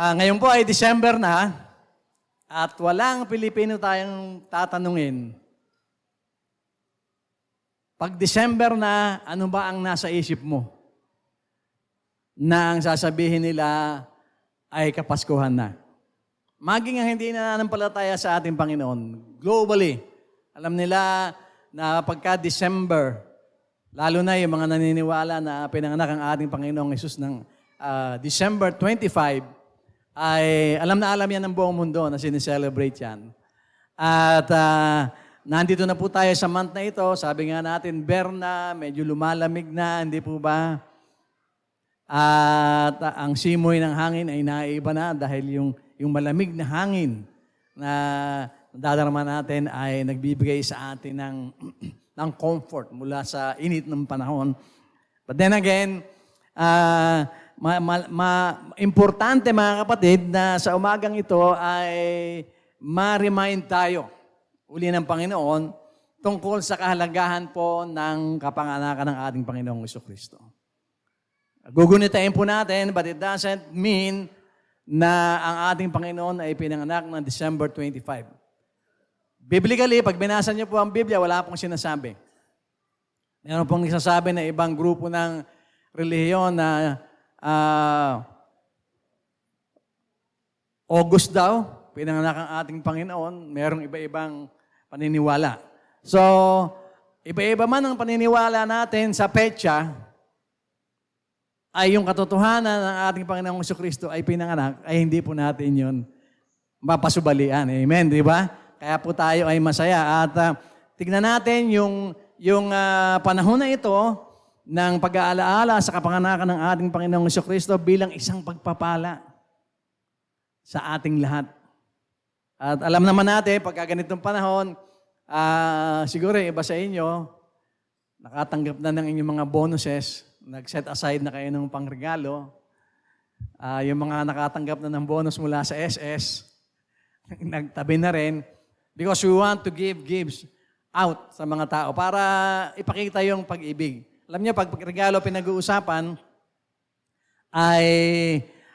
Ngayon po ay December na at walang Pilipino tayong tatanungin. Pag December na, ano ba ang nasa isip mo? Na ang sasabihin nila ay Kapaskuhan na. Maging ang hindi nananampalataya sa ating Panginoon, globally, alam nila na pagka December, lalo na yung mga naniniwala na pinanganak ang ating Panginoong Hesus ng December 25, ay alam na alam yan ng buong mundo na sineselebrate yan. At nandito na po tayo sa month na ito. Sabi nga natin, Berna, medyo lumalamig na, hindi po ba? At ang simoy ng hangin ay naiiba na dahil yung malamig na hangin na dadarama natin ay nagbibigay sa atin ng comfort mula sa init ng panahon. But then again, importante mga kapatid na sa umagang ito ay ma-remind tayo uli ng Panginoon tungkol sa kahalagahan po ng kapanganakan ng ating Panginoong Jesucristo. Gugunitain po natin, but it doesn't mean na ang ating Panginoon ay pinanganak ng December 25. Biblically, pag binasa niyo po ang Biblia, wala pong sinasabi. Meron pong nagsasabi na ibang grupo ng relihiyon na August daw, pinanganak ang ating Panginoon, merong iba-ibang paniniwala. So, iba-iba man ang paniniwala natin sa petsa, ay yung katotohanan ng ating Panginoong Jesucristo ay pinanganak, ay hindi po natin yun mapasubalian. Amen, di ba? Kaya po tayo ay masaya. At tignan natin yung panahon na ito ng pag-aalaala sa kapanganakan ng ating Panginoong Jesucristo bilang isang pagpapala sa ating lahat. At alam naman natin, pagka ganitong panahon, siguro iba sa inyo, nakatanggap na ng inyong mga bonuses, nag-set aside na kayo ng pangregalo. Yung mga nakatanggap na ng bonus mula sa SS, nagtabi na rin. Because we want to give gifts out sa mga tao para ipakita yung pag-ibig. Alam niyo, pag regalo pinag-uusapan, ay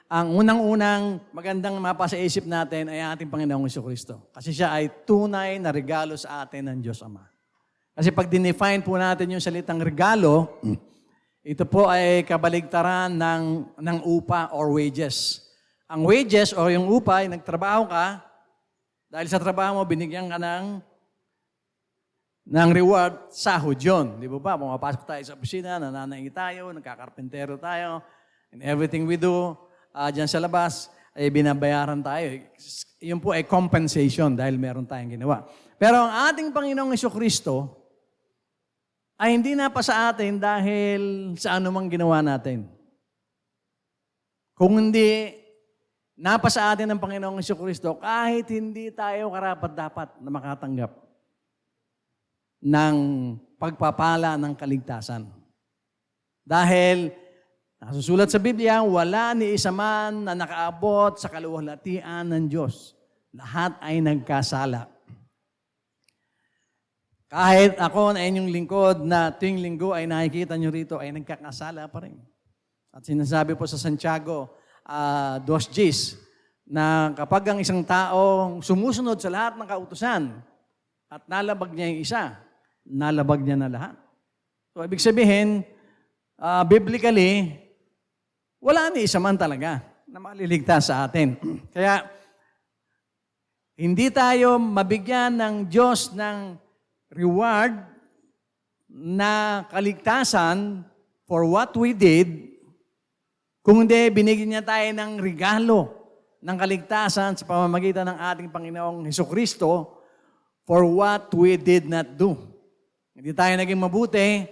ang unang-unang magandang mapa sa isip natin ay ating Panginoong Jesucristo. Kasi siya ay tunay na regalo sa atin ng Diyos Ama. Kasi pag dinefine po natin yung salitang regalo, ito po ay kabaligtaran ng upa or wages. Ang wages o yung upa ay nagtrabaho ka, dahil sa trabaho mo, binigyan ka ng reward, sahod yun. Di ba? Pumapasok tayo sa opisina, nananaingi tayo, nagkakarpentero tayo, and everything we do, dyan sa labas, ay binabayaran tayo. Yun po ay compensation dahil meron tayong ginawa. Pero ang ating Panginoong Jesucristo, ay hindi na pa sa atin dahil sa anumang ginawa natin. Kung hindi napa sa atin ng Panginoong Jesucristo, kahit hindi tayo karapat-dapat na makatanggap ng pagpapala ng kaligtasan. Dahil, nasusulat sa Biblia, wala ni isa man na nakaabot sa kaluwalhatian ng Diyos. Lahat ay nagkasala. Kahit ako na inyong lingkod na tuwing linggo ay nakikita nyo rito ay nagkakasala pa rin. At sinasabi po sa Santiago 2:10 na kapag ang isang tao sumusunod sa lahat ng kautusan at nalabag niya yung isa, nalabag niya na lahat. So, ibig sabihin, biblically, wala ni isa man talaga na maliligtas sa atin. Kaya, hindi tayo mabigyan ng Diyos ng reward na kaligtasan for what we did, kung hindi binigyan niya tayo ng regalo ng kaligtasan sa pamamagitan ng ating Panginoong Jesucristo for what we did not do. Hindi tayo naging mabuti,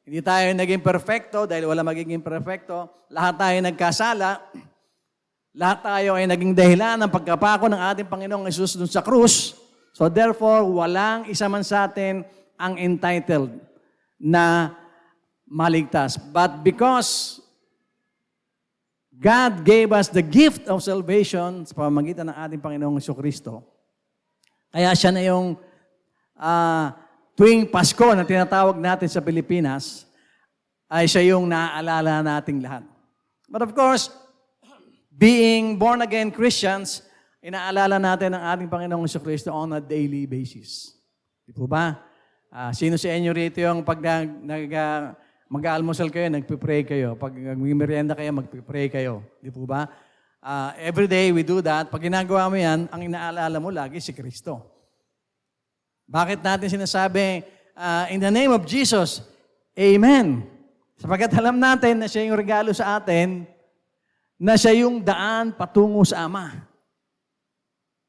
hindi tayo naging perfecto dahil wala magiging perfecto. Lahat tayo nagkasala. Lahat tayo ay naging dahilan ng pagkapako ng ating Panginoong Jesus dun sa krus. So therefore, walang isa man sa atin ang entitled na maligtas. But because God gave us the gift of salvation sa pamamagitan ng ating Panginoong Jesucristo, kaya siya na yung tuwing Pasko na tinatawag natin sa Pilipinas, ay siya yung naaalala nating lahat. But of course, being born-again Christians, inaalala natin ang ating Panginoong Jesucristo on a daily basis. Di po ba? Sino sa inyo rito yung pag mag-aalmusal kayo, nagpipray kayo. Pag mag-merienda kayo, magpipray kayo. Di po ba? Every day we do that. Pag ginagawa mo yan, ang inaalala mo lagi si Kristo. Bakit natin sinasabi, in the name of Jesus, Amen. Sapagkat alam natin na siya yung regalo sa atin, na siya yung daan patungo sa Ama.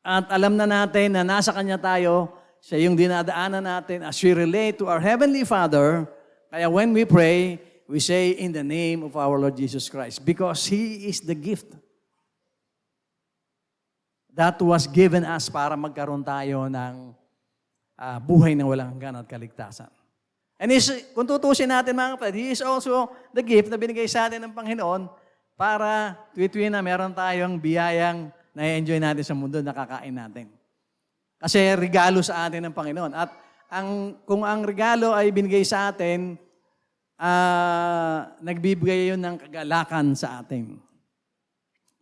At alam na natin na nasa Kanya tayo, siya yung dinadaanan natin as we relate to our Heavenly Father. Kaya when we pray, we say in the name of our Lord Jesus Christ. Because He is the gift that was given us para magkaroon tayo ng buhay na walang hanggan at kaligtasan. And kung tutusin natin mga kapatid, He is also the gift na binigay sa atin ng Panginoon para tuwi-tuwi na meron tayong biyayang na-enjoy natin sa mundo, nakakain natin. Kasi regalo sa atin ng Panginoon. At kung ang regalo ay binigay sa atin, nagbibigay yun ng kagalakan sa atin.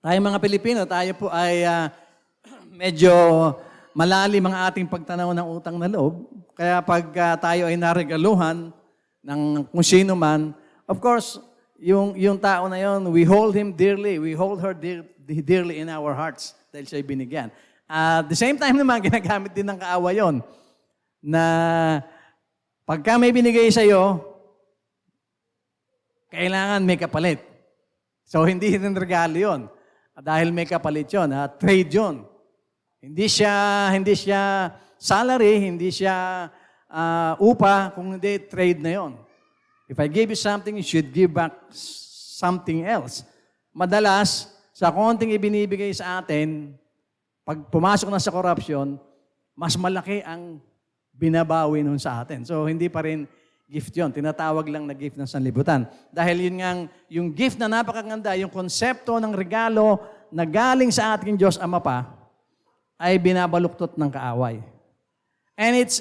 Tayo mga Pilipino, tayo po ay medyo malalim ang ating pagtanaw ng utang na loob. Kaya pag tayo ay naregaluhan ng kung sino man, of course, yung tao na yon, we hold him dearly, we hold her dearly in our hearts dahil siya'y binigyan. At the same time naman, ginagamit din ng kaawa yon na pagka may binigay sa'yo, kailangan may kapalit. So, hindi rin regalo yun. Dahil may kapalit yun, trade yun. Hindi siya salary, hindi siya upa, kung hindi, trade na yon. If I give you something, you should give back something else. Madalas, sa konting ibinibigay sa atin, pag pumasok na sa corruption, mas malaki ang binabawi nun sa atin. So, hindi pa rin gift yon. Tinatawag lang na gift ng sanlibutan. Dahil yun nga, yung gift na napakaganda, yung konsepto ng regalo na galing sa ating Diyos Ama pa, ay binabaluktot ng kaaway. And it's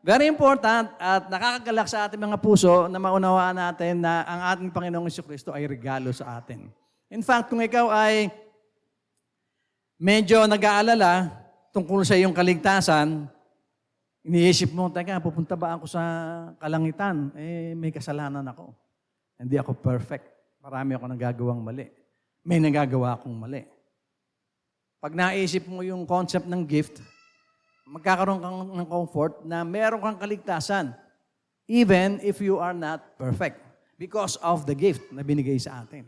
very important at nakakagalak sa ating mga puso na maunawaan natin na ang ating Panginoong Jesucristo ay regalo sa atin. In fact, kung ikaw ay medyo nag-aalala tungkol sa iyong kaligtasan, iniisip mo, teka, pupunta ba ako sa kalangitan? May kasalanan ako. Hindi ako perfect. Marami ako nagagawang mali. May nagagawa akong mali. Pag naisip mo yung concept ng gift, magkakaroon kang ng comfort na meron kang kaligtasan even if you are not perfect because of the gift na binigay sa atin.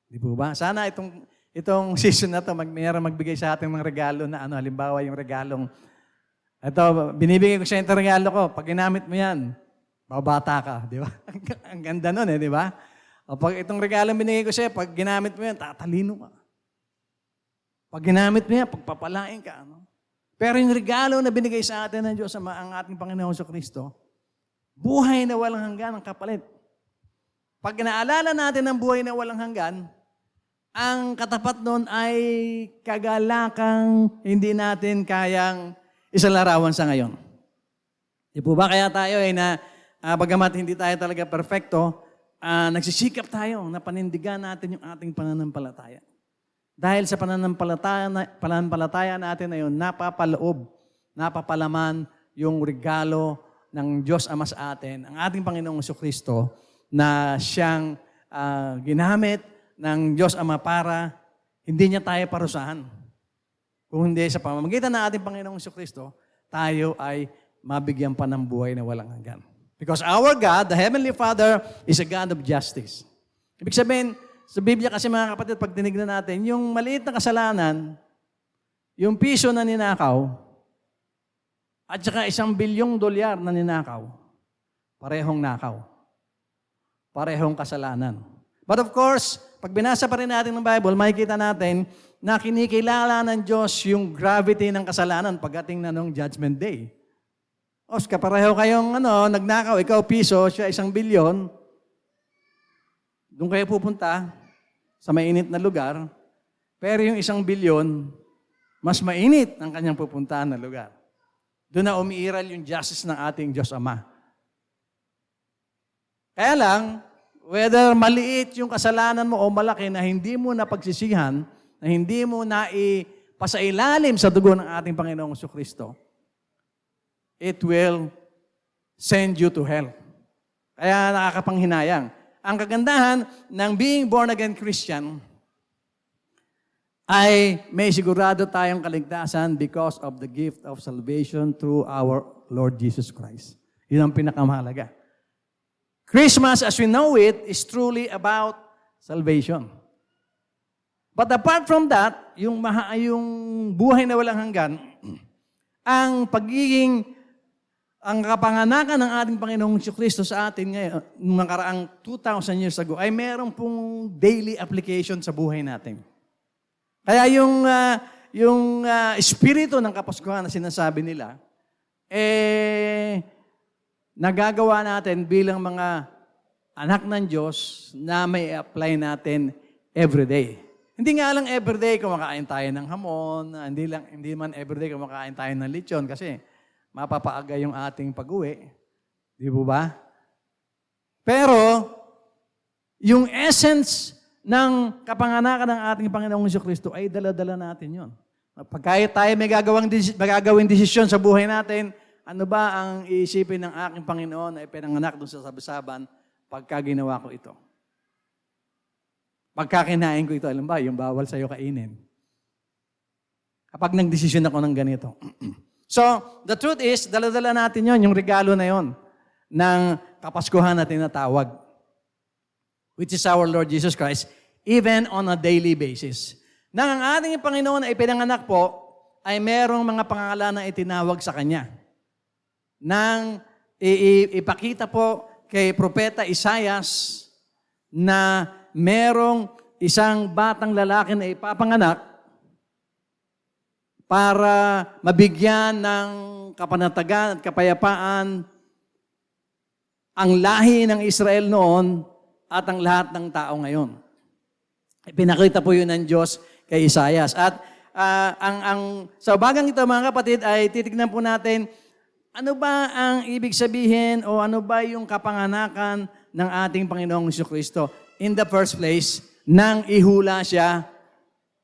Di po ba? Sana itong season na ito, mayroon magbigay sa atin ng regalo na halimbawa yung regalong, binibigay ko sa itong regalo ko, pag ginamit mo yan, babata ka, di ba? Ang ganda nun di ba? O pag itong regalong binigay ko sa'yo, pag ginamit mo yan, tatalino ka. Pag ginamit mo yan, pagpapalain ka. Pero yung regalo na binigay sa atin ng Diyos, ang ating Panginoon Jesucristo, buhay na walang hanggan ang kapalit. Pag naalala natin ang buhay na walang hanggan, ang katapat nun ay kagalakang hindi natin kayang isalarawan sa ngayon. Di po ba kaya tayo bagamat hindi tayo talaga perfecto, nagsisikap tayo na panindigan natin yung ating pananampalataya. Dahil sa pananampalataya natin na yun, napapalaman yung regalo ng Diyos Ama sa atin, ang ating Panginoong Jesucristo, na siyang ginamit ng Diyos Ama para hindi niya tayo parusahan. Kung hindi sa pamamagitan ng ating Panginoong Jesucristo, tayo ay mabigyan pa ng buhay na walang hanggan. Because our God, the Heavenly Father, is a God of justice. Ibig sabihin, sa Biblia kasi mga kapatid, pag tinignan natin, yung maliit na kasalanan, yung piso na ninakaw, at saka $1 bilyong na ninakaw, parehong nakaw. Parehong kasalanan. But of course, pag binasa pa rin natin ng Bible, makikita natin na kinikilala ng Diyos yung gravity ng kasalanan pagdating na nung Judgment Day. Kapareho kayong nagnakaw, ikaw piso, siya 1 bilyon, doon kayo pupunta sa mainit na lugar, pero yung 1 bilyon, mas mainit ang kanyang pupuntahan na lugar. Doon na umiiral yung justice ng ating Diyos Ama. Kaya lang, whether maliit yung kasalanan mo o malaki na hindi mo napagsisihan, na hindi mo na ipasailalim sa dugo ng ating Panginoong Jesucristo, it will send you to hell. Kaya nakakapanghinayang. Ang kagandahan ng being born again Christian ay may sigurado tayong kaligtasan because of the gift of salvation through our Lord Jesus Christ. Yun ang pinakamahalaga. Christmas, as we know it, is truly about salvation. But apart from that, yung buhay na walang hanggan, ang kapanganakan ng ating Panginoong Jesucristo sa atin ngayon, nung nakaraang 2,000 years ago, ay meron pong daily application sa buhay natin. Kaya yung espiritu ng Kapaskuhan na sinasabi nila, nagagawa natin bilang mga anak ng Diyos na may apply natin everyday. Hindi nga lang everyday kumakain tayo ng hamon, hindi man everyday kumakain tayo ng lechon kasi mapapaaga yung ating pag-uwi. Di ba? Pero, yung essence ng kapanganakan ng ating Panginoong Jesucristo ay dala-dala natin yon. Pagka tayo may gagawing desisyon sa buhay natin, ano ba ang iisipin ng aking Panginoon na ipinanganak doon sa sabi-saban pagka ginawa ko ito? Pagka kinain ko ito, alam ba, yung bawal sa'yo kainin. Kapag nagdesisyon ako ng ganito. So, the truth is, dala-dala natin yon, yung regalo na yon ng Kapaskuhan na tinatawag, which is our Lord Jesus Christ, even on a daily basis. Nang ang ating Panginoon ay pinanganak po, ay merong mga pangalan na itinawag sa Kanya. Nang ipakita po kay Propeta Isaias na merong isang batang lalaki na ipapanganak para mabigyan ng kapanatagan at kapayapaan ang lahi ng Israel noon at ang lahat ng tao ngayon. Pinakita po yun ng Diyos kay Isaias. At sa bagang ito, mga kapatid, ay titignan po natin ano ba ang ibig sabihin o ano ba yung kapanganakan ng ating Panginoong Jesucristo. In the first place, nang ihula siya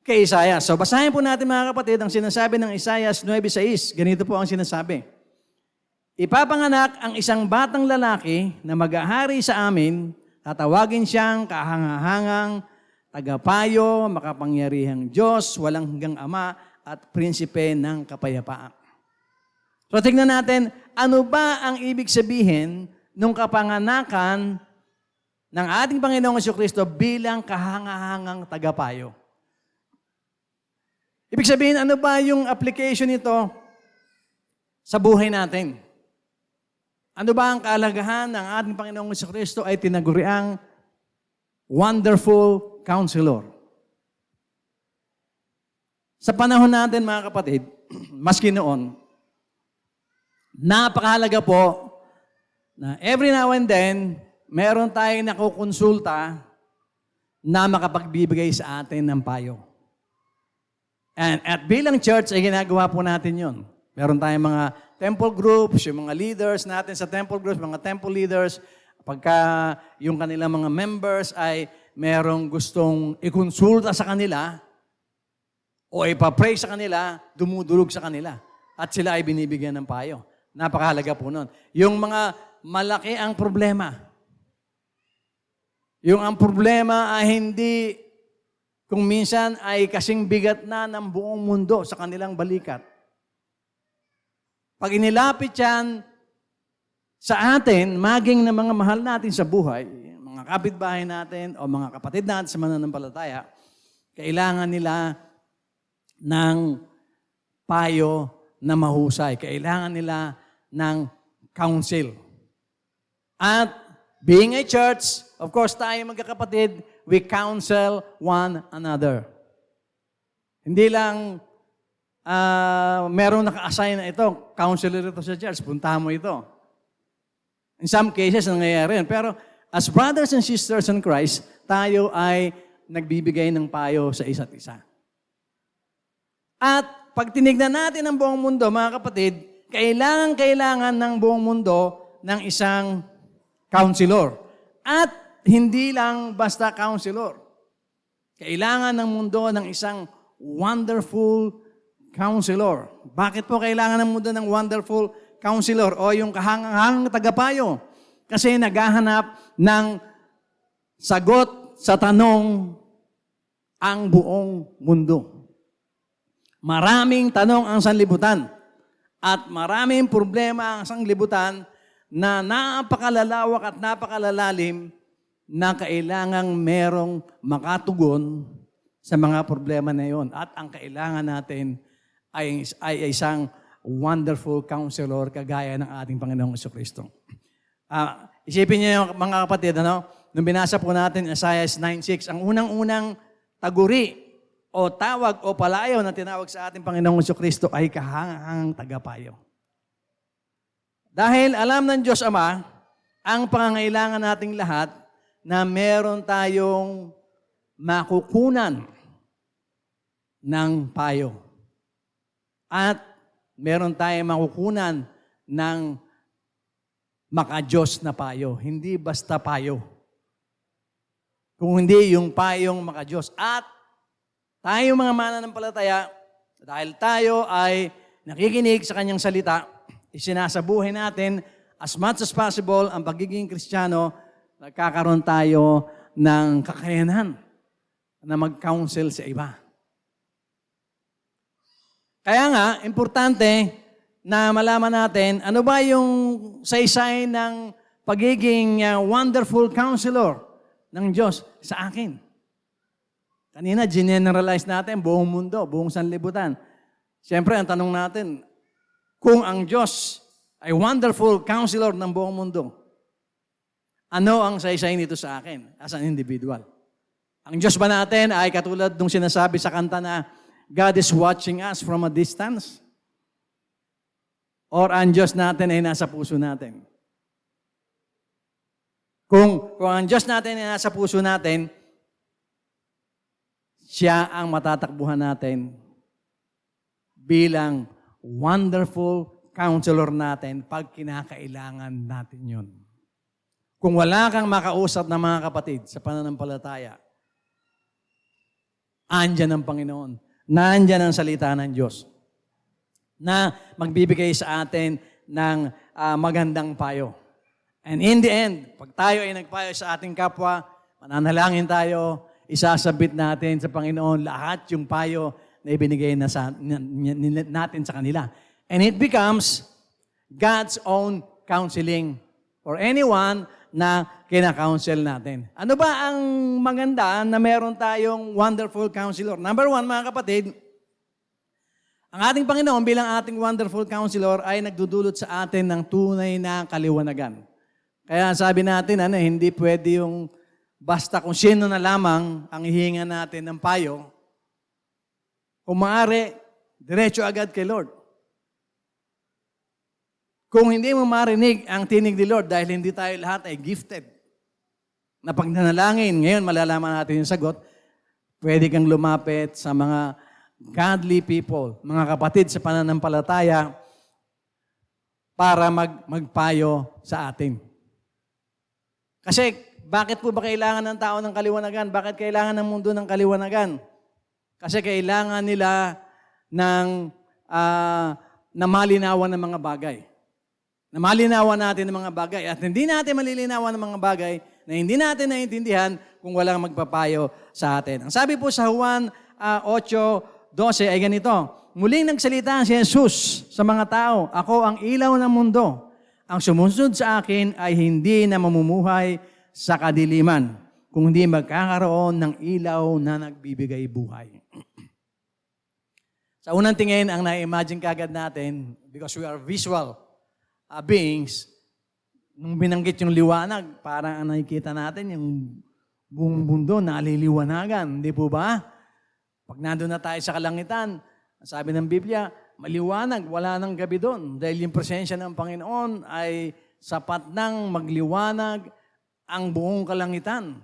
kay Isaias. So basahin po natin, mga kapatid, ang sinasabi ng Isaias 9:6. Ganito po ang sinasabi. Ipapanganak ang isang batang lalaki na mag-ahari sa amin. Tatawagin siyang kahangahangang, tagapayo, makapangyarihang Diyos, walang hanggang Ama, at prinsipe ng kapayapaan. So tingnan natin, ano ba ang ibig sabihin ng kapanganakan ng ating Panginoong Jesucristo bilang kahangahangang tagapayo? Ibig sabihin, ano ba yung application nito sa buhay natin? Ano ba ang kahalagahan ng ating Panginoong Jesucristo ay tinaguriang Wonderful Counselor? Sa panahon natin, mga kapatid, maski noon, napakahalaga po na every now and then, meron tayong nakukonsulta na makapagbibigay sa atin ng payo. At bilang church, ay ginagawa po natin yun. Meron tayong mga temple groups, yung mga leaders natin sa temple groups, mga temple leaders, pagka yung kanilang mga members ay merong gustong ikonsulta sa kanila o ipapray sa kanila, dumudulog sa kanila. At sila ay binibigyan ng payo. Napakahalaga po nun. Yung mga malaki ang problema. Yung ang problema ay hindi kung minsan ay kasing bigat na ng buong mundo sa kanilang balikat. Pag inilapit yan sa atin, maging na mga mahal natin sa buhay, mga kapitbahay natin o mga kapatid natin sa mananampalataya, kailangan nila ng payo na mahusay. Kailangan nila ng counsel. At being a church, of course, tayo magkakapatid, we counsel one another. Hindi lang merong naka-assign na ito, counselor ito sa church, puntahan mo ito. In some cases, nangyayari yun. Pero as brothers and sisters in Christ, tayo ay nagbibigay ng payo sa isa't isa. At pag tinignan natin ang buong mundo, mga kapatid, kailangan ng buong mundo ng isang counselor. At hindi lang basta counselor. Kailangan ng mundo ng isang wonderful counselor. Bakit po kailangan ng mundo ng wonderful counselor o yung kahangang tagapayo? Kasi naghahanap ng sagot sa tanong ang buong mundo. Maraming tanong ang sanlibutan at maraming problema ang sanlibutan na napakalalawak at napakalalalim na kailangang merong makatugon sa mga problema na yon. At ang kailangan natin ay isang wonderful counselor kagaya ng ating Panginoong Jesucristo. Isipin niyo mga kapatid, nung binasa po natin Isaiah 9:6, ang unang-unang taguri o tawag o palayaw na tinawag sa ating Panginoong Jesucristo ay kahangang tagapayo. Dahil alam ng Diyos Ama ang pangangailangan nating lahat na meron tayong makukunan ng payo. At meron tayong makukunan ng maka-Diyos na payo. Hindi basta payo. Kung hindi yung payong maka-Diyos. At tayo mga mananampalataya, dahil tayo ay nakikinig sa Kanyang salita, isinasabuhay natin as much as possible ang pagiging Kristiyano, nagkakaroon tayo ng kakayanan na mag-counsel sa iba. Kaya nga, importante na malaman natin ano ba yung saysay ng pagiging wonderful counselor ng Diyos sa akin. Kanina, generalize natin buong mundo, buong sanlibutan. Siyempre, ang tanong natin, kung ang Diyos ay wonderful counselor ng buong mundo, ano ang saysay nito sa akin as an individual? Ang Diyos ba natin ay katulad nung sinasabi sa kanta na God is watching us from a distance? Or ang Diyos natin ay nasa puso natin? Kung ang Diyos natin ay nasa puso natin, siya ang matatakbuhan natin bilang wonderful counselor natin pag kinakailangan natin yun. Kung wala kang makausap na mga kapatid sa pananampalataya, andyan ang Panginoon. Nandyan ang salita ng Diyos na magbibigay sa atin ng magandang payo. And in the end, pag tayo ay nagpayo sa ating kapwa, mananalangin tayo, isasabit natin sa Panginoon lahat yung payo na ibinigay natin sa kanila. And it becomes God's own counseling for anyone na kina-counsel natin. Ano ba ang maganda na meron tayong wonderful counselor? Number one, mga kapatid, ang ating Panginoon bilang ating wonderful counselor ay nagdudulot sa atin ng tunay na kaliwanagan. Kaya sabi natin, hindi pwede yung basta kung sino na lamang ang hihinga natin ng payo. Kung maaari, diretso agad kay Lord. Kung hindi mo marinig ang tinig ni Lord dahil hindi tayo lahat ay gifted na pag nanalangin, ngayon malalaman natin yung sagot, pwede kang lumapit sa mga godly people, mga kapatid sa pananampalataya para magpayo sa atin. Kasi bakit po ba kailangan ng tao ng kaliwanagan? Bakit kailangan ng mundo ng kaliwanagan? Kasi kailangan nila ng na malinawan ng mga bagay. Na malinawan natin ng mga bagay. At hindi natin malilinawan ng mga bagay na hindi natin naiintindihan kung walang magpapayo sa atin. Ang sabi po sa Juan 8:12 ay ganito, muling nagsalita si Jesus sa mga tao, ako ang ilaw ng mundo. Ang sumusunod sa akin ay hindi na mamumuhay sa kadiliman, kung hindi magkakaroon ng ilaw na nagbibigay buhay. Sa unang tingin, ang na-imagine kagad natin, because we are visual beings, nung binanggit yung liwanag, parang nakikita natin yung buong mundo naliliwanagan. Hindi po ba? Pag nandun na tayo sa kalangitan, sabi ng Biblia, maliwanag, wala nang gabi doon. Dahil yung presensya ng Panginoon ay sapat nang magliwanag ang buong kalangitan.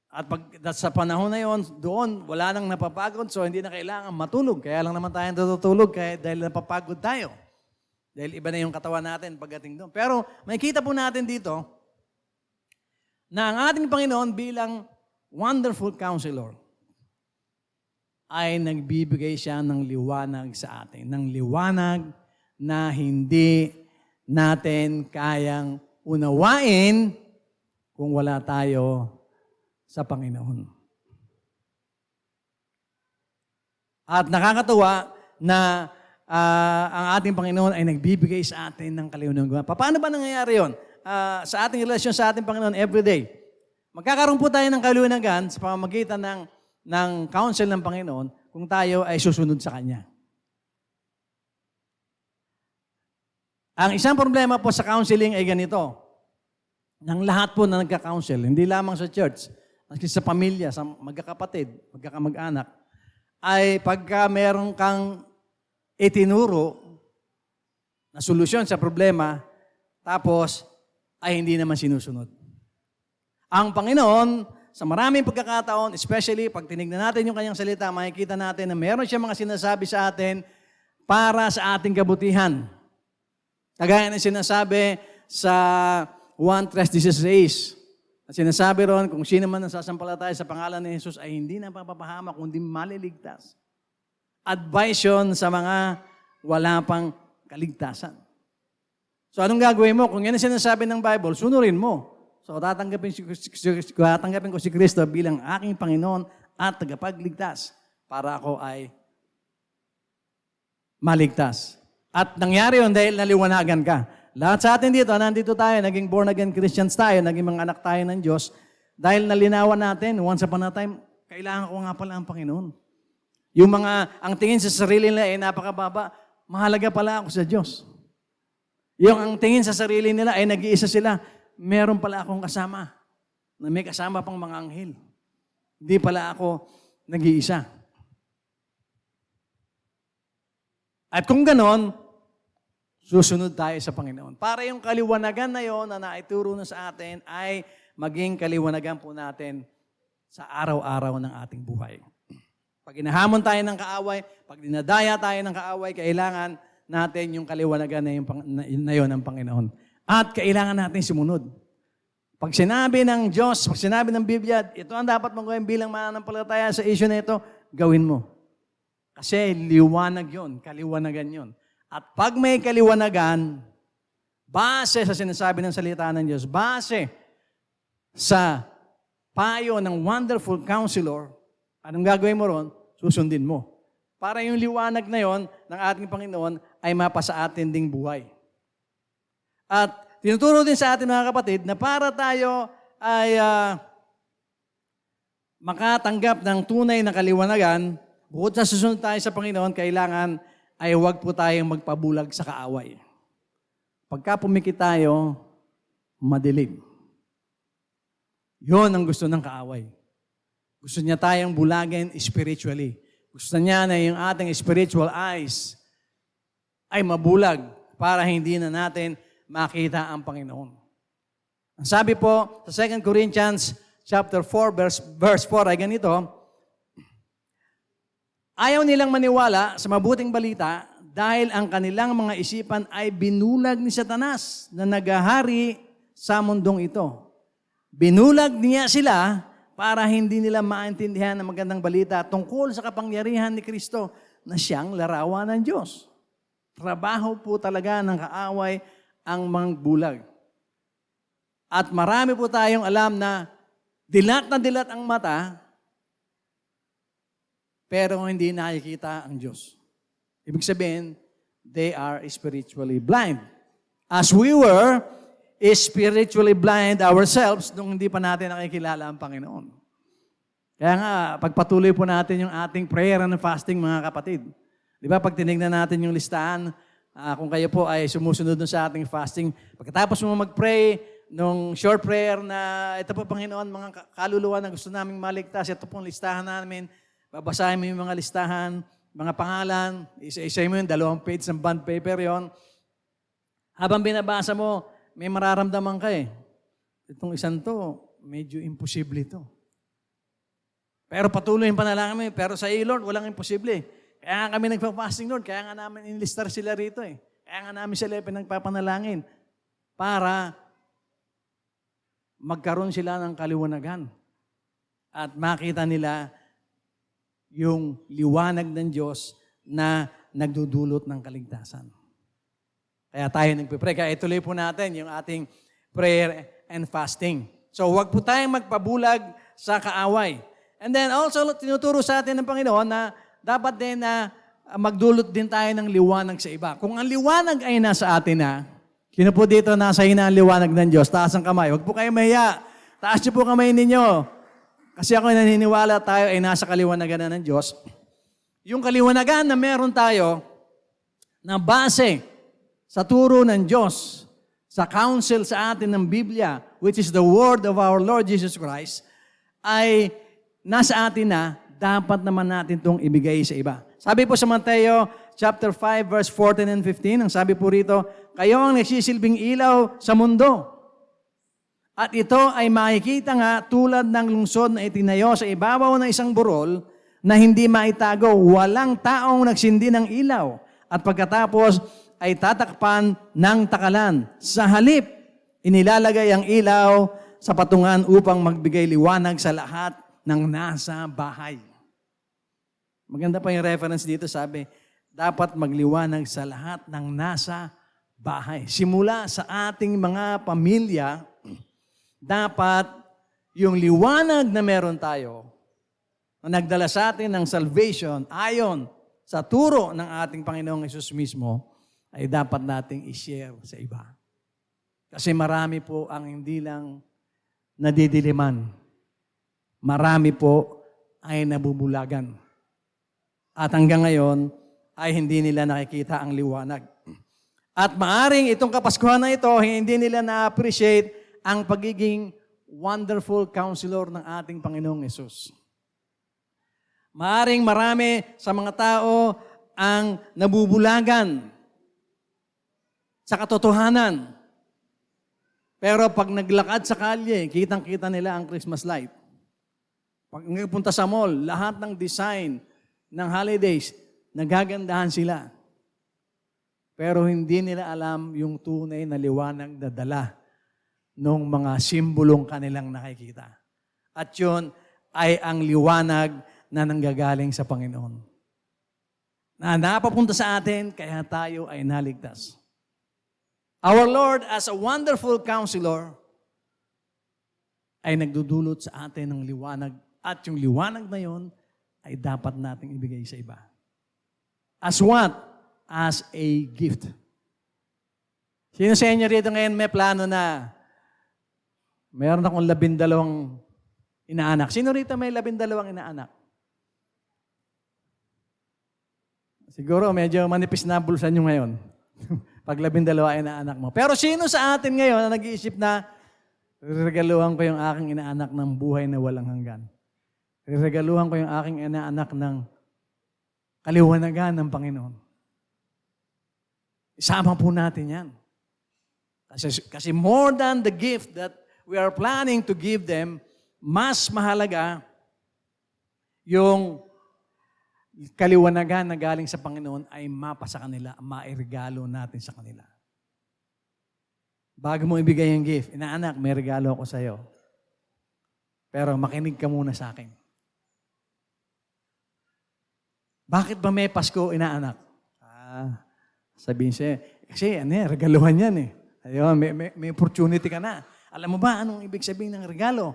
At pag sa panahon na yon, doon, wala nang napapagod, so hindi na kailangan matulog. Kaya lang naman tayo natutulog dahil napapagod tayo. Dahil iba na yung katawan natin pagdating doon. Pero may kita po natin dito na ang ating Panginoon bilang Wonderful Counselor ay nagbibigay siya ng liwanag sa atin. Ng liwanag na hindi natin kayang unawain kung wala tayo sa Panginoon. At nakakatuwa na ang ating Panginoon ay nagbibigay sa atin ng kaliwanagan. Paano ba nangyayari yun? Sa ating relasyon sa ating Panginoon everyday. Magkakaroon po tayo ng kaliwanagan sa pamamagitan ng counsel ng Panginoon kung tayo ay susunod sa Kanya. Ang isang problema po sa counseling ay ganito. Ng lahat po na nagka-counsel, hindi lamang sa church, sa pamilya, sa magkakapatid, magkakamag-anak, ay pagka meron kang itinuro na solusyon sa problema, tapos ay hindi naman sinusunod. Ang Panginoon, sa maraming pagkakataon, especially pag tinignan natin yung kanyang salita, makikita natin na meron siya mga sinasabi sa atin para sa ating kabutihan. Kagaya ng sinasabi sa 1:3:16. At sinasabi ron, kung sino man nasasampalataya sa pangalan ni Jesus ay hindi na papapahamak, kundi maliligtas. Advice yun sa mga wala pang kaligtasan. So anong gagawin mo? Kung yan ang sinasabi ng Bible, sunurin mo. So tatanggapin ko si Kristo bilang aking Panginoon at tagapagligtas para ako ay maligtas. At nangyari yun dahil naliwanagan ka. Lahat sa atin dito, nandito tayo, naging born-again Christians tayo, naging mga anak tayo ng Diyos, dahil nalinawan natin, once upon a time, kailangan ko nga pala ang Panginoon. Yung ang tingin sa sarili nila ay napakababa, mahalaga pala ako sa Diyos. Yung ang tingin sa sarili nila ay nag-iisa sila, meron pala akong kasama, na may kasama pang mga anghel. Hindi pala ako nag-iisa. At kung ganon, susunod tayo sa Panginoon. Para yung kaliwanagan na yon na naituro na sa atin ay maging kaliwanagan po natin sa araw-araw ng ating buhay. Pag inahamon tayo ng kaaway, pag dinadaya tayo ng kaaway, kailangan natin yung kaliwanagan na yon ng Panginoon. At kailangan natin sumunod. Pag sinabi ng Diyos, pag sinabi ng Biblia, ito ang dapat mong gawin bilang mananampalataya sa issue na ito, gawin mo. Kasi liwanag yon, kaliwanagan yon. At pag may kaliwanagan, base sa sinasabi ng salita ng Diyos, base sa payo ng wonderful counselor, anong gagawin mo ron? Susundin mo. Para yung liwanag na yon ng ating Panginoon ay mapasa atin ding buhay. At tinuturo din sa ating mga kapatid na para tayo ay makatanggap ng tunay na kaliwanagan, bukod sa susunod tayo sa Panginoon, kailangan ay huwag po tayong magpabulag sa kaaway. Pagka pumikit tayo, madilim. Yun ang gusto ng kaaway. Gusto niya tayong bulagin spiritually. Gusto niya na yung ating spiritual eyes ay mabulag para hindi na natin makita ang Panginoon. Ang sabi po sa 2 Corinthians chapter 4, verse 4 ay ganito, ayaw nilang maniwala sa mabuting balita dahil ang kanilang mga isipan ay binulag ni Satanas na naghahari sa mundong ito. Binulag niya sila para hindi nila maintindihan ang magandang balita tungkol sa kapangyarihan ni Kristo na siyang larawan ng Diyos. Trabaho po talaga ng kaaway ang mga bulag. At marami po tayong alam na dilat ang mata, pero hindi nakikita ang Diyos. Ibig sabihin, they are spiritually blind. As we were spiritually blind ourselves nung hindi pa natin nakikilala ang Panginoon. Kaya nga, pagpatuloy po natin yung ating prayer and fasting, mga kapatid. Di ba, pag tinignan natin yung listahan, kung kayo po ay sumusunod sa ating fasting, pagkatapos mo mag-pray, nung short prayer na, ito po, Panginoon, mga kaluluwa na gusto naming maligtas, ito pong listahan namin, babasahin mo yung mga listahan, mga pangalan, isa-isa mo yun, 2 page ng bond paper yon. Habang binabasa mo, may mararamdaman ka eh. Itong isang to, medyo imposible ito. Pero patuloy yung panalangin mo, pero sa iyo, Lord, walang imposible. Kaya nga kami nagpa-fasting, Lord, kaya nga namin inlistar sila rito eh. Kaya nga namin sila pinagpapanalangin para magkaroon sila ng kaliwanagan at makita nila yung liwanag ng Diyos na nagdudulot ng kaligtasan. Kaya tayo nagpipray. Kaya ituloy po natin yung ating prayer and fasting. So huwag po tayong magpabulag sa kaaway. And then also, tinuturo sa atin ng Panginoon na dapat din na magdulot din tayo ng liwanag sa iba. Kung ang liwanag ay nasa atin na, sino po dito nasa hina ang liwanag ng Diyos? Taas ang kamay. Huwag po kayo mahiya. Taas niyo po kamay ninyo. Kasi ako naniniwala tayo ay nasa kaliwanagan na ng Diyos. Yung kaliwanagan na meron tayo na base sa turo ng Diyos, sa counsel sa atin ng Biblia, which is the word of our Lord Jesus Christ, ay nasa atin na, dapat naman natin itong ibigay sa iba. Sabi po sa Mateo chapter 5, verse 14 and 15, ang sabi po rito, kayo ang nagsisilbing ilaw sa mundo. At ito ay makikita nga tulad ng lungsod na itinayo sa ibabaw ng isang burol na hindi maitago. Walang taong nagsindi ng ilaw. At pagkatapos ay tatakpan ng takalan. Sa halip, inilalagay ang ilaw sa patungan upang magbigay liwanag sa lahat ng nasa bahay. Maganda pa yung reference dito, sabi, dapat magliwanag sa lahat ng nasa bahay. Simula sa ating mga pamilya, dapat yung liwanag na meron tayo na nagdala sa atin ng salvation ayon sa turo ng ating Panginoong Hesus mismo ay dapat nating i-share sa iba. Kasi marami po ang hindi lang nadidiliman. Marami po ay nabubulagan. At hanggang ngayon ay hindi nila nakikita ang liwanag. At maaring itong Kapaskuhan na ito, hindi nila na-appreciate ang pagiging wonderful counselor ng ating Panginoong Hesus. Maaring marami sa mga tao ang nabubulagan sa katotohanan. Pero pag naglakad sa kalye, kitang-kita nila ang Christmas light. Pag nagpunta sa mall, lahat ng design ng holidays, nagagandahan sila. Pero hindi nila alam yung tunay na liwanag na dala ng mga simbolong kanilang nakikita. At yun ay ang liwanag na nanggagaling sa Panginoon. Na napapunta sa atin, kaya tayo ay naligtas. Our Lord, as a wonderful counselor, ay nagdudulot sa atin ng liwanag. At yung liwanag na yun ay dapat nating ibigay sa iba. As what? As a gift. Sino sa inyo rito ngayon may plano na meron akong 12 inaanak? Sino rito may 12 inaanak? Siguro medyo manipis na bulsa nyo ngayon. Pag 12 inaanak mo. Pero sino sa atin ngayon na nag-iisip na regaluhan ko yung aking inaanak ng buhay na walang hanggan? Regaluhan ko yung aking inaanak ng kaliwanagan ng Panginoon. Isama po natin yan. Kasi more than the gift that we are planning to give them, mas mahalaga yung kaliwanagan na galing sa Panginoon ay mapa sa kanila, mairigalo natin sa kanila. Bago mo ibigay yung gift, inaanak, may regalo ako sa iyo. Pero makinig ka muna sa akin. Bakit ba may Pasko, inaanak? Sabihin siya, kasi regaluhan yan eh. Ayun, may opportunity ka na. Alam mo ba anong ibig sabihin ng regalo?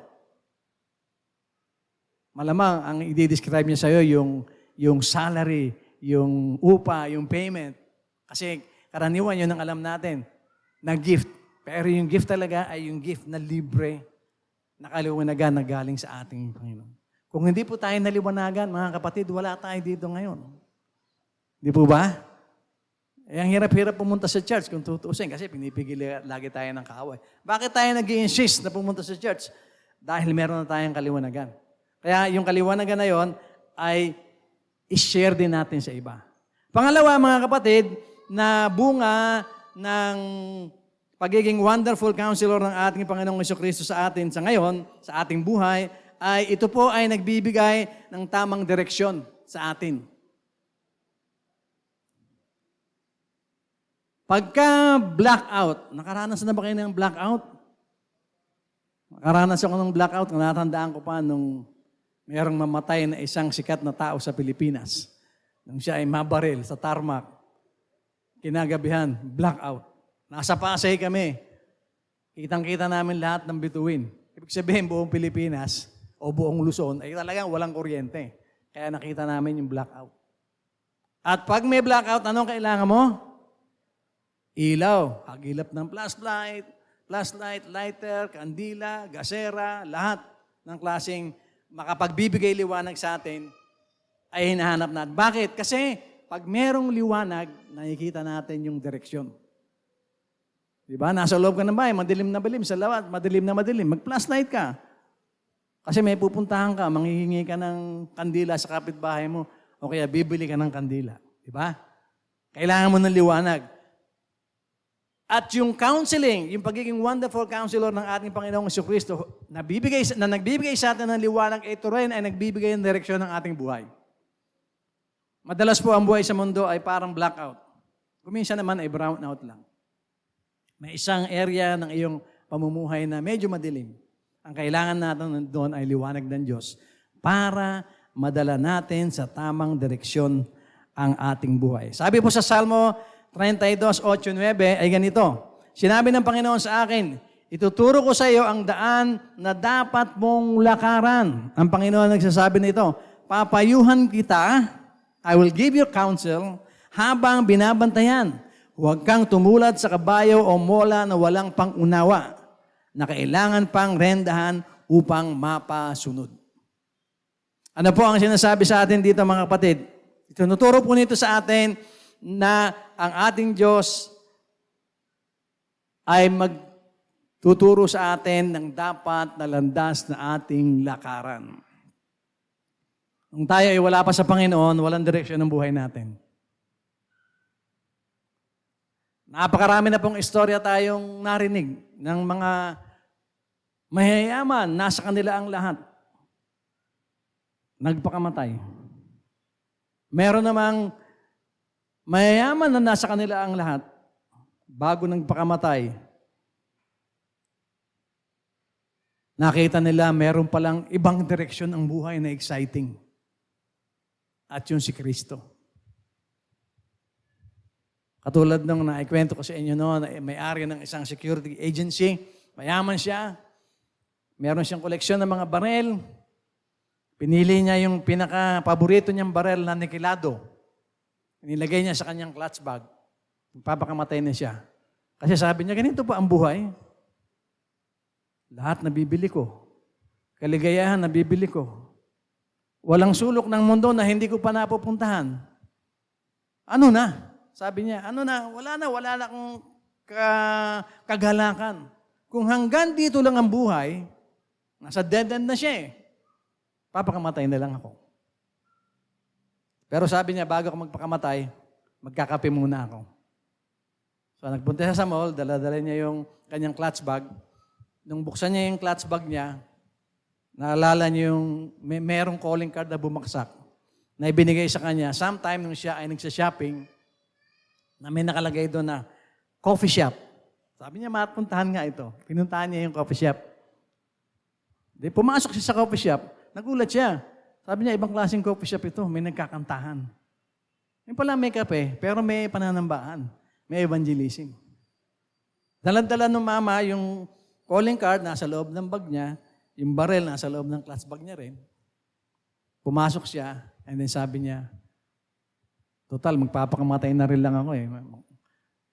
Malamang ang i-describe niya sa iyo yung salary, yung upa, yung payment. Kasi karaniwan yun ang alam natin na gift. Pero yung gift talaga ay yung gift na libre, na kaliwanagan na galing sa ating Panginoon. Kung hindi po tayo naliwanagan, mga kapatid, wala tayo dito ngayon. Di po ba? Ang hirap-hirap pumunta sa church kung tutuusin kasi pinipigil lagi tayo ng kaaway. Bakit tayo nag-i-insist na pumunta sa church? Dahil meron na tayong kaliwanagan. Kaya yung kaliwanagan na yon ay i-share din natin sa iba. Pangalawa, mga kapatid, na bunga ng pagiging wonderful counselor ng ating Panginoong Jesucristo sa atin sa ngayon, sa ating buhay, ay ito po ay nagbibigay ng tamang direksyon sa atin. Pagka blackout, nakaranas na ba kayo ng blackout? Nakaranas ako ng blackout, natandaan ko pa nung mayroong mamatay na isang sikat na tao sa Pilipinas. Nung siya ay mabaril sa tarmac, kinagabihan, blackout. Nasa Pasay kami. Kitang-kita namin lahat ng bituin. Ibig sabihin, buong Pilipinas o buong Luzon ay talagang walang kuryente. Kaya nakita namin yung blackout. At pag may blackout, anong kailangan mo? Ilaw. Hagilap ng flashlight, lighter, kandila, gasera, lahat ng klaseng makapagbibigay liwanag sa atin ay hinahanap natin. Bakit? Kasi pag merong liwanag, nakikita natin yung direksyon. Diba? Nasa loob ka ng bahay, madilim na madilim. Sa lawat, madilim na madilim. Mag-flashlight ka. Kasi may pupuntahan ka, manghihingi ka ng kandila sa kapitbahay mo o kaya bibili ka ng kandila. Diba? Kailangan mo ng liwanag. At yung counseling, yung pagiging wonderful counselor ng ating Panginoong Jesucristo na nagbibigay sa atin ng liwanag, ito rin ay nagbibigay ng direksyon ng ating buhay. Madalas po ang buhay sa mundo ay parang blackout. Kuminsan naman ay brownout lang. May isang area ng iyong pamumuhay na medyo madilim. Ang kailangan natin doon ay liwanag ng Diyos para madala natin sa tamang direksyon ang ating buhay. Sabi po sa Salmo 32:8-9 ay ganito. Sinabi ng Panginoon sa akin, ituturo ko sa iyo ang daan na dapat mong lakaran. Ang Panginoon nagsasabi nito, papayuhan kita, I will give you counsel, habang binabantayan. Huwag kang tumulad sa kabayo o mola na walang pang-unawa, na kailangan pang rendahan upang mapasunod. Ano po ang sinasabi sa atin dito mga kapatid? Itinuturo po nito sa atin na ang ating Diyos ay magtuturo sa atin ng dapat na landas na ating lakaran. Kung tayo ay wala pa sa Panginoon, walang direksyon ng buhay natin. Napakarami na pong istorya tayong narinig ng mga mayayaman, nasa kanila ang lahat. Nagpakamatay. Meron namang mayayaman na nasa kanila ang lahat, bago nagpakamatay, nakita nila meron palang ibang direksyon ang buhay na exciting. At yun si Kristo. Katulad nung naikwento ko sa inyo noon, may-ari ng isang security agency, mayaman siya, meron siyang koleksyon ng mga barel, pinili niya yung pinaka-paborito niyang barel na nikilado. Nilagay niya sa kanyang clutch bag. Papakamatay na siya. Kasi sabi niya, ganito pa ang buhay. Lahat nabibili ko. Kaligayahan nabibili ko. Walang sulok ng mundo na hindi ko pa napupuntahan. Ano na? Sabi niya, ano na? Wala na akong kagalakan. Kung hanggang dito lang ang buhay, nasa dead end na siya eh. Papakamatay na lang ako. Pero sabi niya, bago ako magpakamatay, magkakape muna ako. So nagpunta siya sa mall, dala-dala niya yung kanyang clutch bag. Nung buksan niya yung clutch bag niya, naalala niya yung merong calling card na bumaksak na ibinigay sa kanya. Sometime nung siya ay nagsha-shopping, na may nakalagay doon na coffee shop. Sabi niya, mapuntahan nga ito. Pinuntahan niya yung coffee shop. Di, pumasok siya sa coffee shop, nagulat siya. Sabi niya, ibang klaseng coffee shop ito. May nagkakantahan. Yung pala may kape, pero may pananambahan. May evangelism. Daladala ng mama yung calling card nasa loob ng bag niya, yung barel nasa loob ng clutch bag niya rin. Pumasok siya, and then sabi niya, total, magpapakamatay na rin lang ako eh.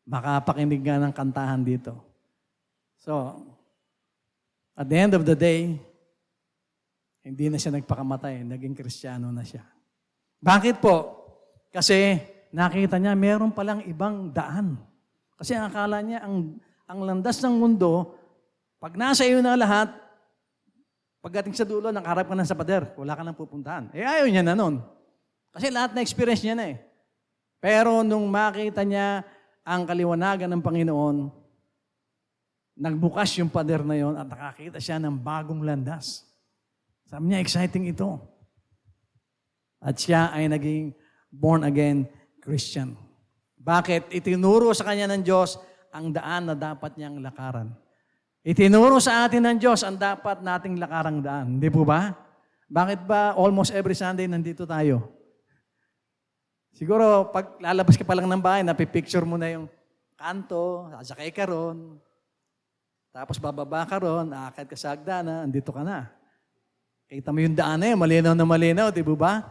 Makapakinig nga ng kantahan dito. So, at the end of the day, hindi na siya nagpakamatay, naging Kristiyano na siya. Bakit po? Kasi nakita niya, meron palang ibang daan. Kasi ang akala niya, ang landas ng mundo, pag nasa iyo na lahat, pagdating sa dulo, nakaharap ka na sa pader, wala ka nang pupuntahan. Eh ayaw niya na nun. Kasi lahat na experience niya na eh. Pero nung makita niya ang kaliwanagan ng Panginoon, nagbukas yung pader na yon at nakakita siya ng bagong landas. Sabi niya, exciting ito. At siya ay naging born-again Christian. Bakit? Itinuro sa kanya ng Diyos ang daan na dapat niyang lakaran. Itinuro sa atin ng Diyos ang dapat nating lakarang daan. Hindi po ba? Bakit ba almost every Sunday nandito tayo? Siguro, pag lalabas ka pa lang ng bahay, napipicture mo na yung kanto, sasakay ka ron, tapos bababa ka ron, aakit ka sa hagdanan, andito ka na. Kita mo yung daan na yun, malinaw na malinaw, di ba?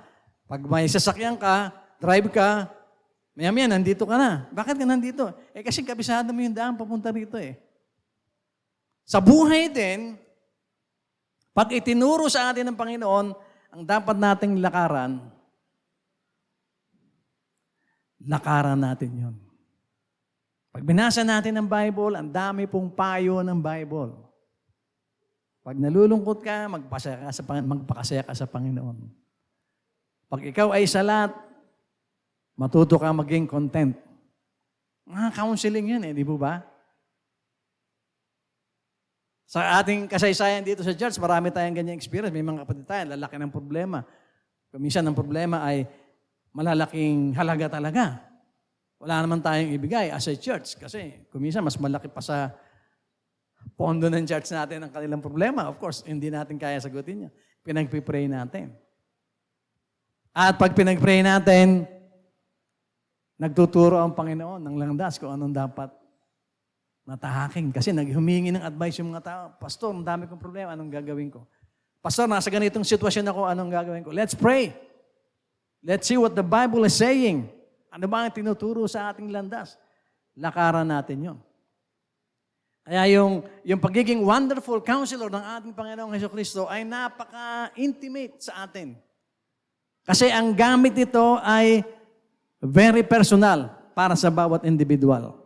Pag may sasakyan ka, drive ka, maya-maya, nandito ka na. Bakit ka nandito? Kasi kabisado mo yung daan papunta rito eh. Sa buhay din, pag itinuro sa atin ng Panginoon, ang dapat nating lakaran natin yun. Pag binasa natin ang Bible, ang dami pong payo ng Bible. Pag nalulungkot ka, magpakasaya ka sa Panginoon. Pag ikaw ay salat, matuto ka maging content. Mga counseling yan di ba? Sa ating kasaysayan dito sa church, marami tayong ganyang experience. May mga kapatid tayo, lalaki ng problema. Minsan ang problema ay malalaking halaga talaga. Wala naman tayong ibigay as a church. Kasi minsan mas malaki pa sa pondo ng church natin ang kanilang problema. Of course, hindi natin kaya sagutin yun. Pinagpipray natin. At pag pinagpray natin, nagtuturo ang Panginoon ng landas kung anong dapat natahaking. Kasi naghumingi ng advice yung mga tao, Pastor, ang dami kong problema, anong gagawin ko? Pastor, nasa ganitong sitwasyon ako, anong gagawin ko? Let's pray. Let's see what the Bible is saying. Ano ba ang tinuturo sa ating landas? Lakaran natin yun. Kaya yung pagiging wonderful counselor ng ating Panginoong Jesucristo ay napaka-intimate sa atin. Kasi ang gamit nito ay very personal para sa bawat individual.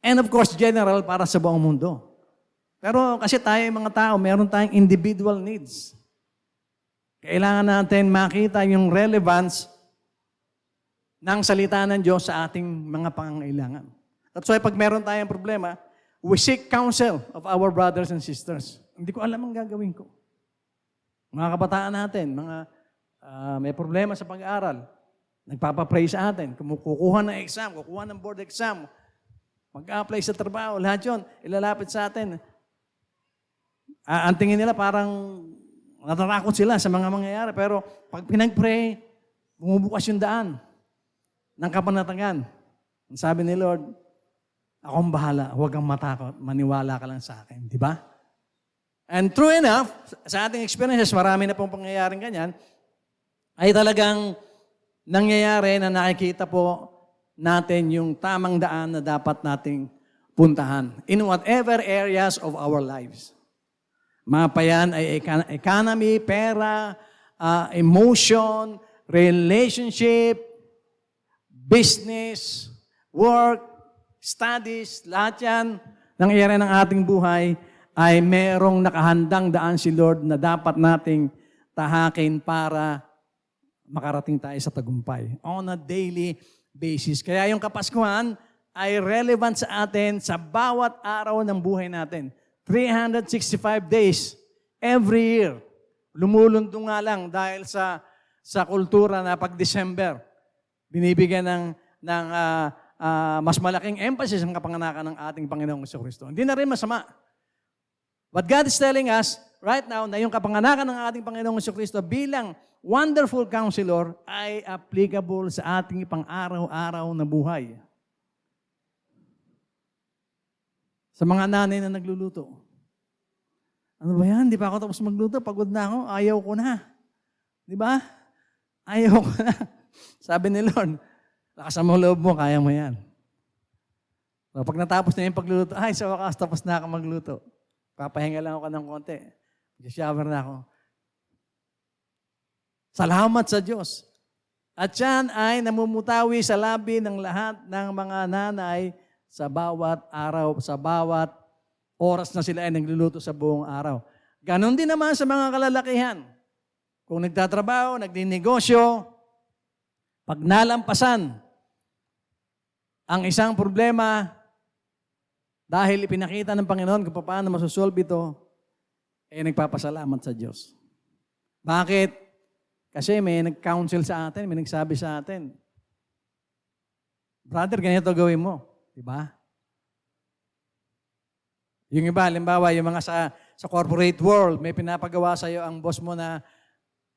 And of course, general para sa buong mundo. Pero kasi tayo mga tao, meron tayong individual needs. Kailangan natin makita yung relevance ng salita ng Diyos sa ating mga pangangailangan. That's why pag meron tayong problema, we seek counsel of our brothers and sisters. Hindi ko alam ang gagawin ko. Mga kabataan natin, may problema sa pag-aaral, nagpapapray sa atin, kukuha ng exam, kukuha ng board exam, mag-apply sa trabaho, lahat yun, ilalapit sa atin. Ang tingin nila parang natatakot sila sa mga mangyayari. Pero pag pinag-pray, bumubukas yung daan ng kapanatagan. Ang sabi ni Lord, akong bahala, huwag kang matakot, maniwala ka lang sa akin. Di ba? And true enough, sa ating experiences, marami na pong pangyayaring ganyan, ay talagang nangyayari na nakikita po natin yung tamang daan na dapat nating puntahan in whatever areas of our lives. Mapayan ay economy, pera, emotion, relationship, business, work, studies, lahat yan nangyayari ng ating buhay ay merong nakahandang daan si Lord na dapat nating tahakin para makarating tayo sa tagumpay on a daily basis. Kaya yung Kapaskuhan ay relevant sa atin sa bawat araw ng buhay natin. 365 days every year. Lumulundo nga lang dahil sa kultura na pag December, binibigyan ng mas malaking emphasis ang kapanganakan ng ating Panginoong Jesucristo. Hindi na rin masama. But God is telling us right now na yung kapanganakan ng ating Panginoong Jesucristo bilang wonderful counselor ay applicable sa ating pang-araw-araw na buhay. Sa mga nanay na nagluluto. Ano ba yan? Di pa ako tapos magluto. Pagod na ako. Ayaw ko na. Di ba? Ayaw ko na. Sabi ni Lord, lakasan mo loob mo, kaya mo yan. So, pag natapos na yung pagluluto, ay, sa wakas, tapos na ako magluto. Papahinga lang ako ng konti. Mag-shower na ako. Salamat sa Diyos. At yan ay namumutawi sa labi ng lahat ng mga nanay sa bawat araw, sa bawat oras na sila ay nagluluto sa buong araw. Ganon din naman sa mga kalalakihan. Kung nagtatrabaho, nagdinegosyo, pag nalampasan ang isang problema dahil ipinakita ng Panginoon kung paano masosolve ito, nagpapasalamat sa Diyos. Bakit? Kasi may nag-counsel sa atin, may nagsabi sa atin, brother, ganito gawin mo. Diba? Yung iba, halimbawa, yung mga sa corporate world, may pinapagawa sa iyo ang boss mo na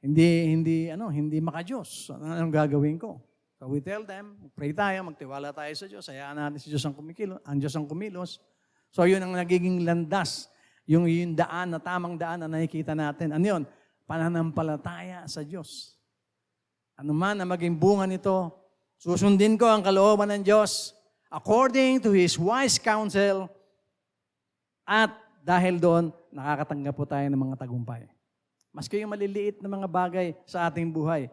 hindi maka-Diyos. Anong gagawin ko? So we tell them, pray tayo, magtiwala tayo sa Diyos, hayaan natin si Diyos ang Diyos ang kumilos. So yun ang nagiging landas, yung daan na tamang daan na nakikita natin. Ano yun? Pananampalataya sa Diyos. Ano man ang maging bunga nito, susundin ko ang kalooban ng Diyos according to His wise counsel, at dahil doon, nakakatanggap po tayo ng mga tagumpay. Maski yung maliliit na mga bagay sa ating buhay,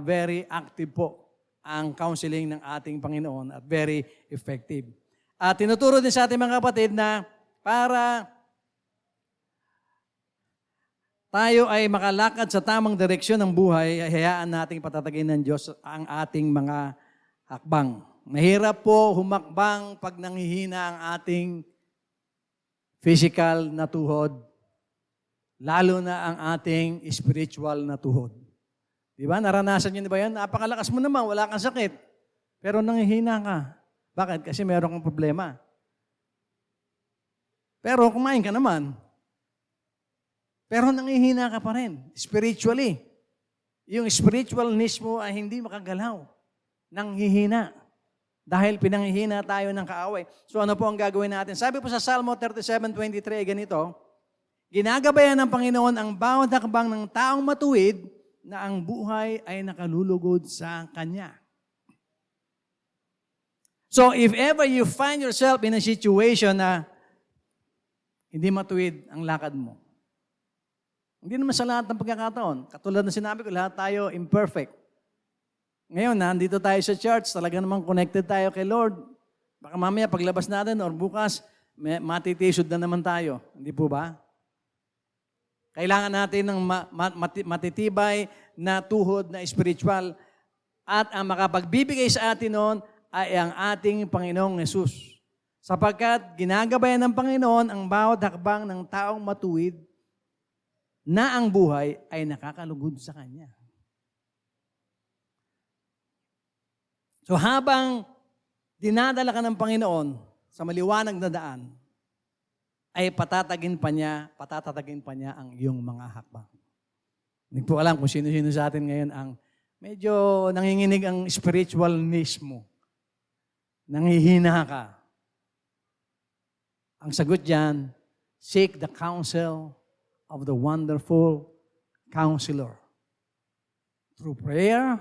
very active po ang counseling ng ating Panginoon at very effective. At tinuturo din sa ating mga kapatid na para tayo ay makalakad sa tamang direksyon ng buhay, hayaan nating patatagin ng Diyos ang ating mga hakbang. Mahirap po humakbang pag nanghihina ang ating physical na tuhod, lalo na ang ating spiritual na tuhod. Di ba? Naranasan niyo ba yan? Napakalakas mo naman, wala kang sakit. Pero nanghihina ka. Bakit? Kasi meron kang problema. Pero kumain ka naman. Pero nanghihina ka pa rin, spiritually. Yung spiritualness mo ay hindi makagalaw. Nanghihina. Dahil pinanghihina tayo ng kaaway. So ano po ang gagawin natin? Sabi po sa Salmo 37:23, ganito, ginagabayan ng Panginoon ang bawat hakbang ng taong matuwid na ang buhay ay nakalulugod sa Kanya. So if ever you find yourself in a situation na hindi matuwid ang lakad mo, hindi naman sa lahat ng pagkakataon. Katulad ng sinabi ko, lahat tayo imperfect. Ngayon, nandito tayo sa church, talaga namang connected tayo kay Lord. Baka mamaya paglabas natin or bukas, matitisod na naman tayo. Hindi po ba? Kailangan natin ng matitibay na tuhod na spiritual at ang makapagbibigay sa atin noon ay ang ating Panginoong Yesus. Sapagkat ginagabayan ng Panginoon ang bawat hakbang ng taong matuwid na ang buhay ay nakakalugod sa Kanya. So habang dinadala ka ng Panginoon sa maliwanag na daan, ay patatagin pa niya ang iyong mga hakbang. Hindi po alam kung sino-sino sa atin ngayon ang medyo nanginginig ang spiritualness mo. Nanghihina ka. Ang sagot dyan, seek the counsel of the wonderful counselor. Through prayer,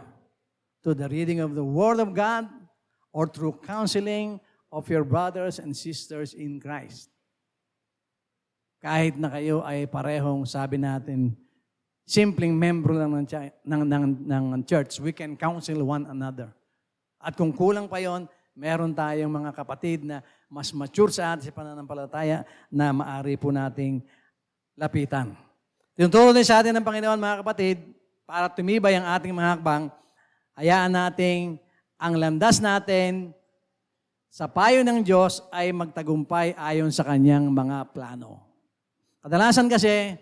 to the reading of the Word of God, or through counseling of your brothers and sisters in Christ. Kahit na kayo ay parehong, sabi natin, simpleng membro lang ng church, we can counsel one another. At kung kulang pa yon, meron tayong mga kapatid na mas mature sa atin sa pananampalataya na maaari po nating lapitan. Tinuturo din sa atin ng Panginoon, mga kapatid, para tumibay ang ating mga hakbang, hayaan nating ang landas natin sa payo ng Diyos ay magtagumpay ayon sa Kanyang mga plano. Kadalasan kasi,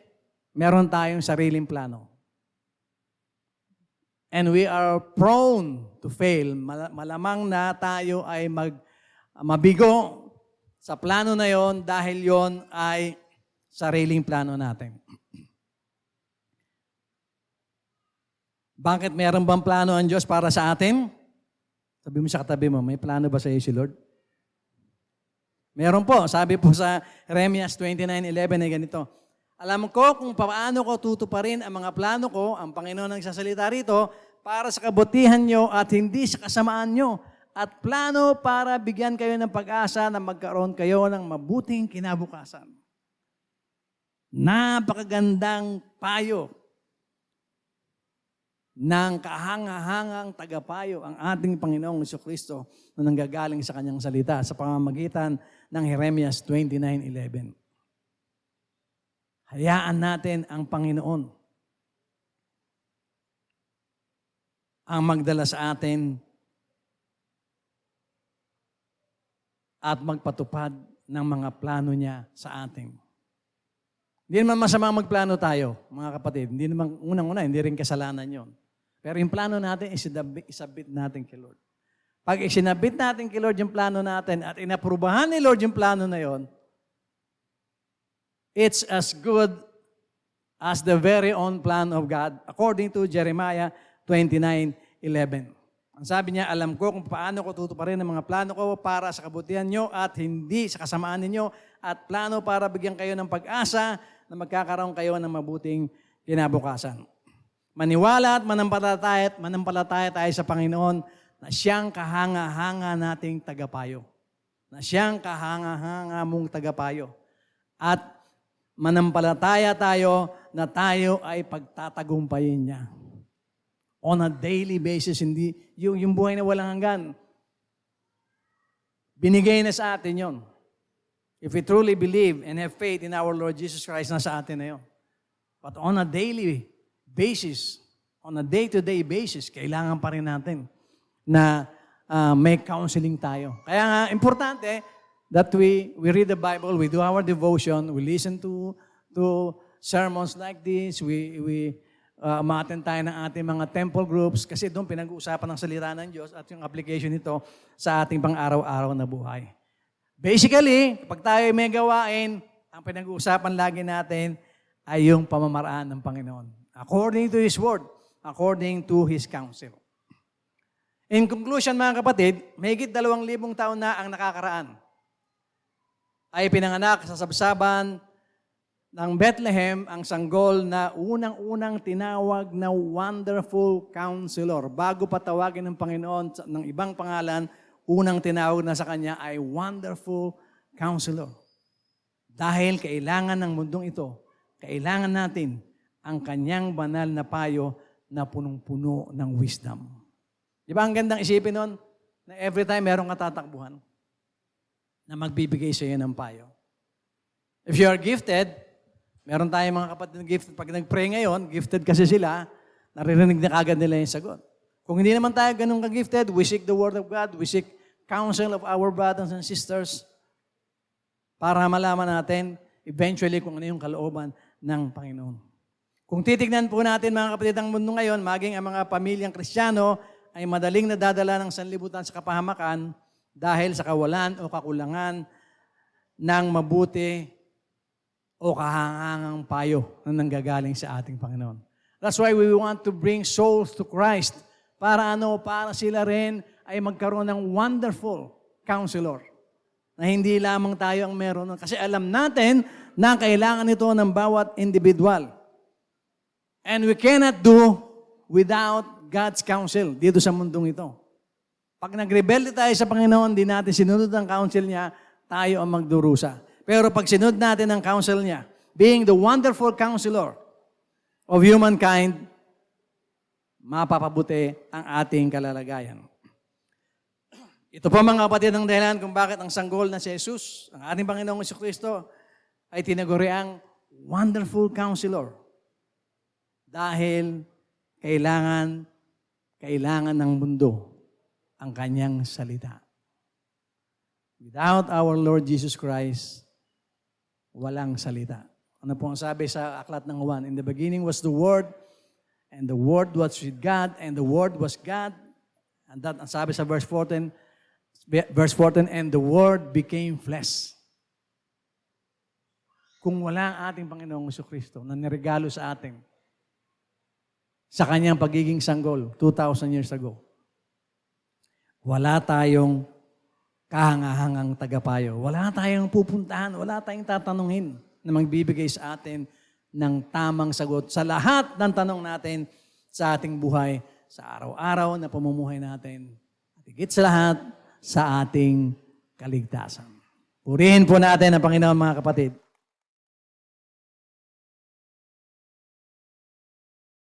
meron tayong sariling plano. And we are prone to fail. Malamang na tayo ay mabigo sa plano na yon dahil yon ay sariling plano natin. Bakit meron bang plano ang Diyos para sa atin? Sabi mo sa katabi mo, may plano ba sa iyo si Lord? Meron po. Sabi po sa Jeremias 29:11 ay ganito, alam ko kung paano ko tutuparin ang mga plano ko, ang Panginoon ang sasalita rito, para sa kabutihan nyo at hindi sa kasamaan nyo, at plano para bigyan kayo ng pag-asa na magkaroon kayo ng mabuting kinabukasan. Napakagandang payo ng kahanga-hangang tagapayo ang ating Panginoong Jesucristo na nanggagaling sa Kanyang salita sa pamamagitan ng Jeremias 29:11. Hayaan natin ang Panginoon ang magdala sa atin at magpatupad ng mga plano niya sa atin. Hindi naman masamang magplano tayo, mga kapatid. Hindi naman unang-una, hindi rin kasalanan yon. Pero yung plano natin, isabit natin kay Lord. Pag isinabit natin kay Lord yung plano natin at inaprubahan ni Lord yung plano na yon, it's as good as the very own plan of God, according to Jeremiah 29:11. Ang sabi niya, alam ko kung paano ko tutuparin ang mga plano ko para sa kabutihan nyo at hindi sa kasamaan ninyo at plano para bigyan kayo ng pag-asa na magkakaroon kayo ng mabuting kinabukasan. Maniwala at manampalataya tayo sa Panginoon na siyang kahanga-hanga nating tagapayo. Na siyang kahanga-hanga mong tagapayo. At manampalataya tayo na tayo ay pagtatagumpayin niya. On a daily basis, hindi yung buhay na walang hanggan. Binigay na sa atin yon. If we truly believe and have faith in our Lord Jesus Christ, nasa atin na yon. But on a daily basis, on a day-to-day basis, kailangan pa rin natin na may counseling tayo. Kaya nga, importante that we read the Bible, we do our devotion, we listen to sermons like this, we ma-attend tayo ng ating mga temple groups kasi doon pinag-uusapan ng salita ng Diyos at yung application nito sa ating pang-araw-araw na buhay. Basically, kapag tayo may gawain, ang pinag-uusapan lagi natin ay yung pamamaraan ng Panginoon. According to His Word, according to His counsel. In conclusion, mga kapatid, mahigit 2,000 taon na ang nakakaraan. Ay pinanganak sa sabsaban ng Bethlehem ang sanggol na unang-unang tinawag na Wonderful Counselor. Bago pa tawagin ng Panginoon ng ibang pangalan, unang tinawag na sa Kanya ay Wonderful Counselor. Dahil kailangan ng mundong ito, kailangan natin ang Kanyang banal na payo na punong-puno ng wisdom. Di ba ang gandang isipin nun? Na every time merong katatakbuhan na magbibigay sa iyo ng payo. If you are gifted, meron tayong mga kapatid na gifted. Pag nag-pray ngayon, gifted kasi sila, naririnig na kagad nila yung sagot. Kung hindi naman tayo ganun ka-gifted, we seek the Word of God, we seek counsel of our brothers and sisters para malaman natin eventually kung ano yung kalooban ng Panginoon. Kung titignan po natin mga kapatid ang mundo ngayon, maging ang mga pamilyang Kristiyano ay madaling nadadala ng sanlibutan sa kapahamakan dahil sa kawalan o kakulangan ng mabuti o kahangangang payo na nanggagaling sa ating Panginoon. That's why we want to bring souls to Christ para para sila rin ay magkaroon ng wonderful counselor na hindi lamang tayo ang meron. Kasi alam natin na kailangan ito ng bawat individual. And we cannot do without God's counsel dito sa mundong ito. Pag nagrebelde tayo sa Panginoon, di natin sinunod ang counsel niya, tayo ang magdurusa. Pero pag sinunod natin ang counsel niya, being the wonderful counselor of humankind, mapapabuti ang ating kalalagayan. Ito po mga kapatid ang dahilan kung bakit ang sanggol na si Jesus, ang ating Panginoong Jesucristo, ay tinaguriang wonderful counselor. Dahil kailangan ng mundo ang kanyang salita. Without our Lord Jesus Christ, walang salita. Ano po ang sabi sa aklat ng Juan? In the beginning was the Word, and the Word was with God, and the Word was God. And that ang sabi sa verse 14, and the Word became flesh. Kung wala ang ating Panginoong Jesucristo na niregalo sa atin sa kanyang pagiging sanggol 2,000 years ago, wala tayong kahangahangang tagapayo. Wala tayong pupuntahan, wala tayong tatanungin na magbibigay sa atin ng tamang sagot sa lahat ng tanong natin sa ating buhay, sa araw-araw na pamumuhay natin. At higit sa lahat, sa ating kaligtasan. Purihin po natin ang Panginoon mga kapatid.